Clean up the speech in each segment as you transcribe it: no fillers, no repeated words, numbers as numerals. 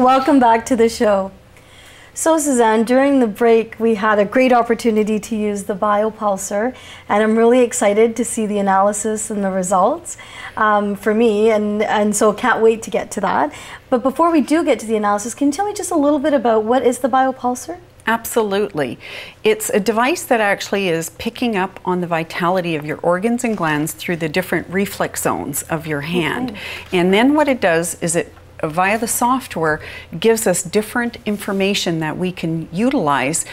welcome back to the show. So Susanne, during the break we had a great opportunity to use the biopulsar, and I'm really excited to see the analysis and the results for me, and so can't wait to get to that. But before we do get to the analysis, can you tell me just a little bit about what is the biopulsar? Absolutely. It's a device that actually is picking up on the vitality of your organs and glands through the different reflex zones of your hand. Okay. And then what it does is it, via the software, gives us different information that we can utilize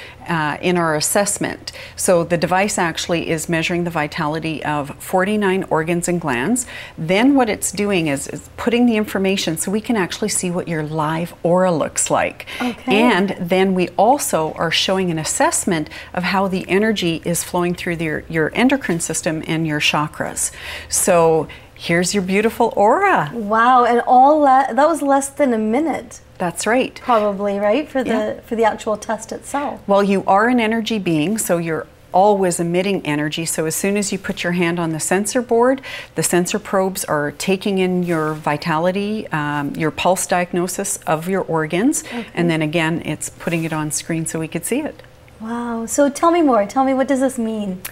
in our assessment. So the device actually is measuring the vitality of 49 organs and glands. Then what it's doing is putting the information so we can actually see what your live aura looks like. Okay. And then we also are showing an assessment of how the energy is flowing through your endocrine system and your chakras. So here's your beautiful aura. Wow, and all that was less than a minute. That's right. Probably, right? For the actual test itself. Well, you are an energy being, so you're always emitting energy. So as soon as you put your hand on the sensor board, the sensor probes are taking in your vitality, your pulse diagnosis of your organs, okay. And then again, it's putting it on screen so we could see it. Wow. So tell me more. Tell me, what does this mean?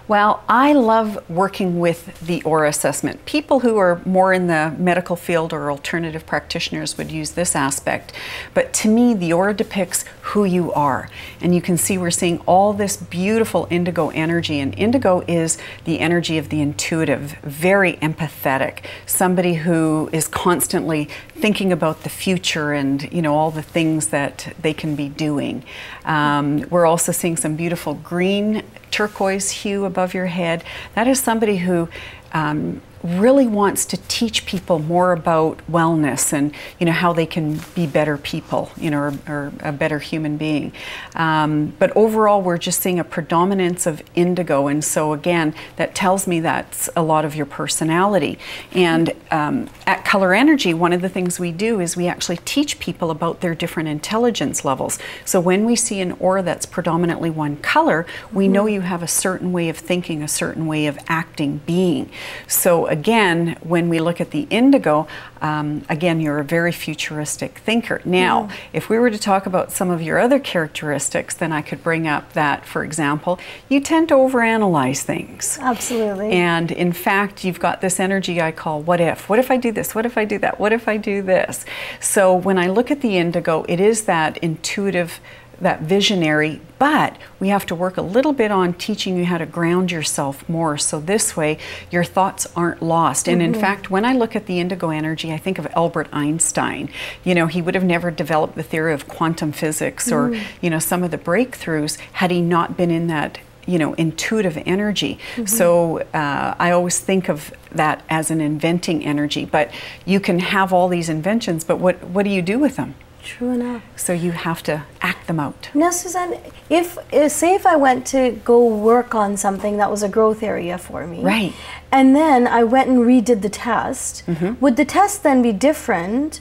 Well, I love working with the aura assessment. People who are more in the medical field or alternative practitioners would use this aspect. But to me, the aura depicts who you are. And you can see we're seeing all this beautiful indigo energy. And indigo is the energy of the intuitive, very empathetic, somebody who is constantly thinking about the future and, you know, all the things that they can be doing. We're also seeing some beautiful green turquoise hue above your head. That is somebody who really wants to teach people more about wellness and, you know, how they can be better people, you know, or a better human being. But overall, we're just seeing a predominance of indigo, and so again, that tells me that's a lot of your personality. And at Color Energy, one of the things we do is we actually teach people about their different intelligence levels. So when we see an aura that's predominantly one color, we know you have a certain way of thinking, a certain way of acting, being. So again, when we look at the indigo, again, you're a very futuristic thinker. Now, if we were to talk about some of your other characteristics, then I could bring up that, for example, you tend to overanalyze things. Absolutely. And in fact, you've got this energy I call what if? What if I do this? What if I do that? What if I do this? So when I look at the indigo, it is that intuitive, that visionary, but we have to work a little bit on teaching you how to ground yourself more, so this way your thoughts aren't lost. And in fact, when I look at the indigo energy, I think of Albert Einstein. You know, he would have never developed the theory of quantum physics or, you know, some of the breakthroughs had he not been in that, you know, intuitive energy. So I always think of that as an inventing energy, but you can have all these inventions, but what do you do with them? True enough. So you have to act them out. Now, Susanne, say if I went to go work on something that was a growth area for me, right, and then I went and redid the test, would the test then be different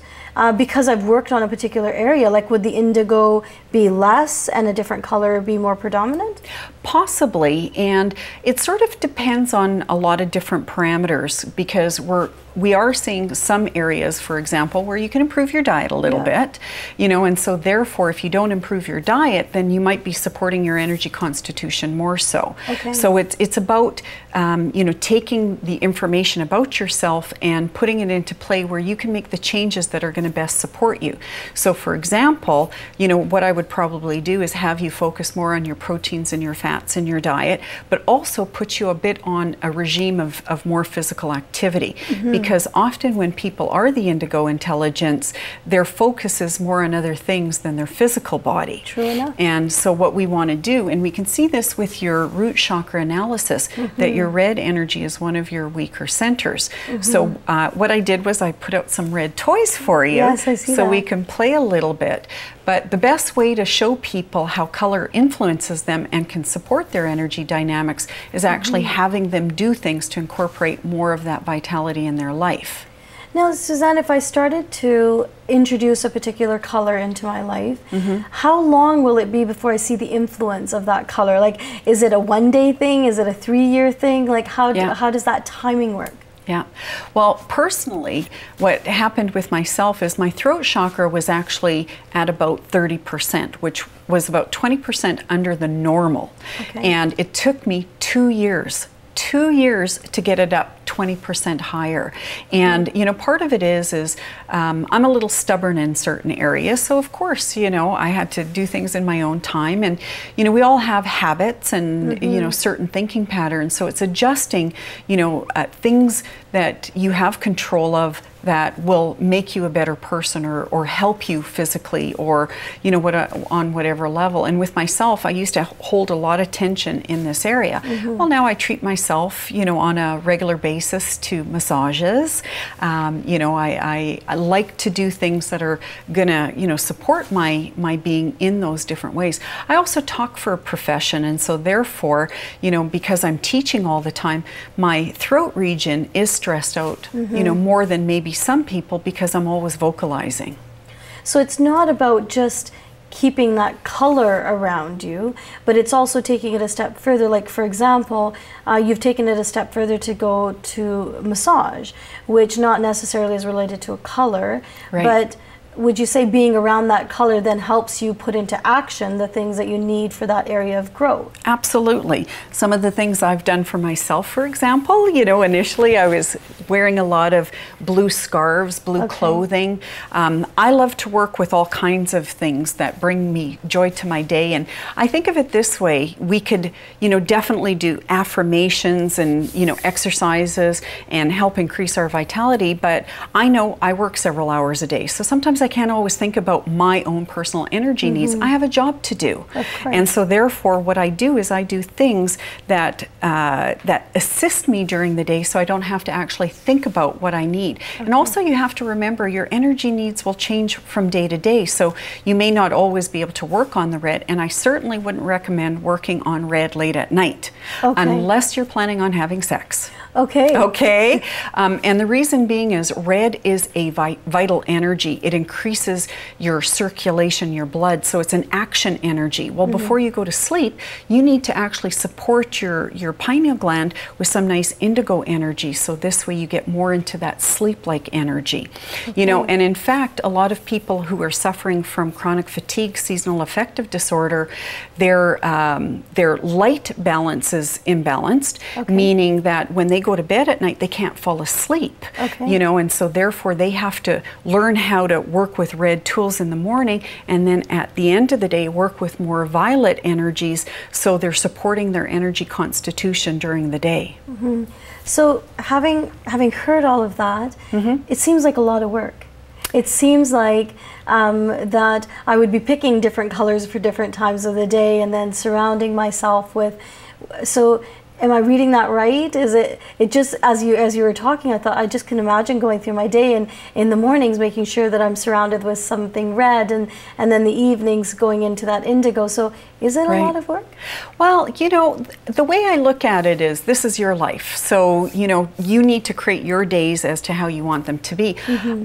because I've worked on a particular area? Like, would the indigo be less and a different color be more predominant? Possibly, and it sort of depends on a lot of different parameters, because we are seeing some areas, for example, where you can improve your diet a little bit, you know, and so therefore if you don't improve your diet, then you might be supporting your energy constitution more so. Okay. So it's about you know, taking the information about yourself and putting it into play where you can make the changes that are going to best support you. So for example, you know, what I would probably do is have you focus more on your proteins and your fats in your diet, but also put you a bit on a regime of more physical activity. Because often when people are the indigo intelligence, their focus is more on other things than their physical body. True enough. And so what we want to do, and we can see this with your root chakra analysis, that your red energy is one of your weaker centers. So what I did was I put out some red toys for you. Yes, I see so that. we can play a little bit. But the best way to show people how color influences them and can support their energy dynamics is actually having them do things to incorporate more of that vitality in their life. Now, Susanne, if I started to introduce a particular color into my life, how long will it be before I see the influence of that color? Like, is it a one-day thing? Is it a 3-year thing? Like, how does that timing work? Yeah. Well, personally, what happened with myself is my throat chakra was actually at about 30%, which was about 20% under the normal. Okay. And it took me 2 years to get it up 20% higher. And you know, part of it is I'm a little stubborn in certain areas, so of course, you know, I had to do things in my own time. And you know, we all have habits and you know, certain thinking patterns, so it's adjusting, you know, things that you have control of that will make you a better person, or help you physically, or you know, on whatever level. And with myself, I used to hold a lot of tension in this area. Well, now I treat myself, you know, on a regular basis to massages. You know, I like to do things that are gonna, you know, support my being in those different ways. I also talk for a profession, and so therefore, you know, because I'm teaching all the time, my throat region is stressed out, you know, more than maybe some people, because I'm always vocalizing. So it's not about just keeping that color around you, but it's also taking it a step further. Like, for example, you've taken it a step further to go to massage, which not necessarily is related to a color, right. But would you say being around that color then helps you put into action the things that you need for that area of growth? Absolutely. Some of the things I've done for myself, for example, you know, initially I was wearing a lot of blue scarves, blue clothing. I love to work with all kinds of things that bring me joy to my day. And I think of it this way: we could, you know, definitely do affirmations and, you know, exercises and help increase our vitality. But I know I work several hours a day, so sometimes I can't always think about my own personal energy needs. I have a job to do. And so therefore what I do is I do things that that assist me during the day, so I don't have to actually think about what I need. And also, you have to remember your energy needs will change from day to day, so you may not always be able to work on the red, and I certainly wouldn't recommend working on red late at night unless you're planning on having sex. Okay. And the reason being is red is a vital energy. It increases your circulation, your blood, so it's an action energy. Well, before you go to sleep, you need to actually support your pineal gland with some nice indigo energy, so this way you get more into that sleep-like energy. You know, and in fact, a lot of people who are suffering from chronic fatigue, seasonal affective disorder, their light balance is imbalanced, meaning that when they go to bed at night, they can't fall asleep. You know, and so therefore they have to learn how to work with red tools in the morning, and then at the end of the day work with more violet energies, so they're supporting their energy constitution during the day. So having heard all of that, it seems like a lot of work. It seems like that I would be picking different colors for different times of the day and then surrounding myself with, so am I reading that right? Is it just, as you were talking, I thought I just can imagine going through my day and in the mornings making sure that I'm surrounded with something red, and then the evenings going into that indigo. So is it a lot of work? Well, you know, the way I look at it is, this is your life. So, you know, you need to create your days as to how you want them to be.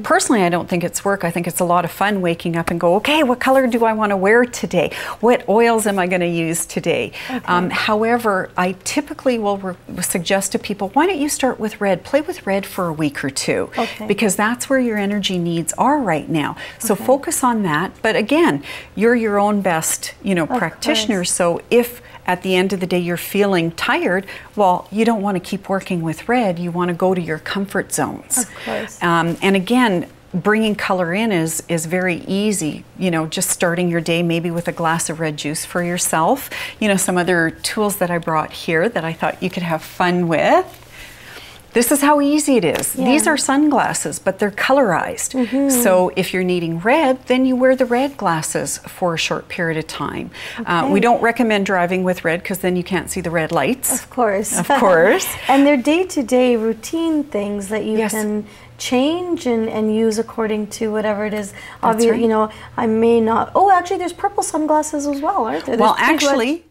Personally, I don't think it's work. I think it's a lot of fun waking up and go, okay, what color do I want to wear today? What oils am I going to use today? However, I typically will suggest to people, why don't you start with red? Play with red for a week or two, because that's where your energy needs are right now. So focus on that. But again, you're your own best, you know, practitioner. So if at the end of the day you're feeling tired, well, you don't want to keep working with red. You want to go to your comfort zones. And again, bringing color in is very easy. You know, just starting your day maybe with a glass of red juice for yourself. You know, some other tools that I brought here that I thought you could have fun with. This is how easy it is. These are sunglasses, but they're colorized. So if you're needing red, then you wear the red glasses for a short period of time. We don't recommend driving with red, because then you can't see the red lights. Of course. And they're day-to-day routine things that you can change and use according to whatever it is. Obviously, you know, I may not. Oh, actually, there's purple sunglasses as well, aren't there? Well, actually,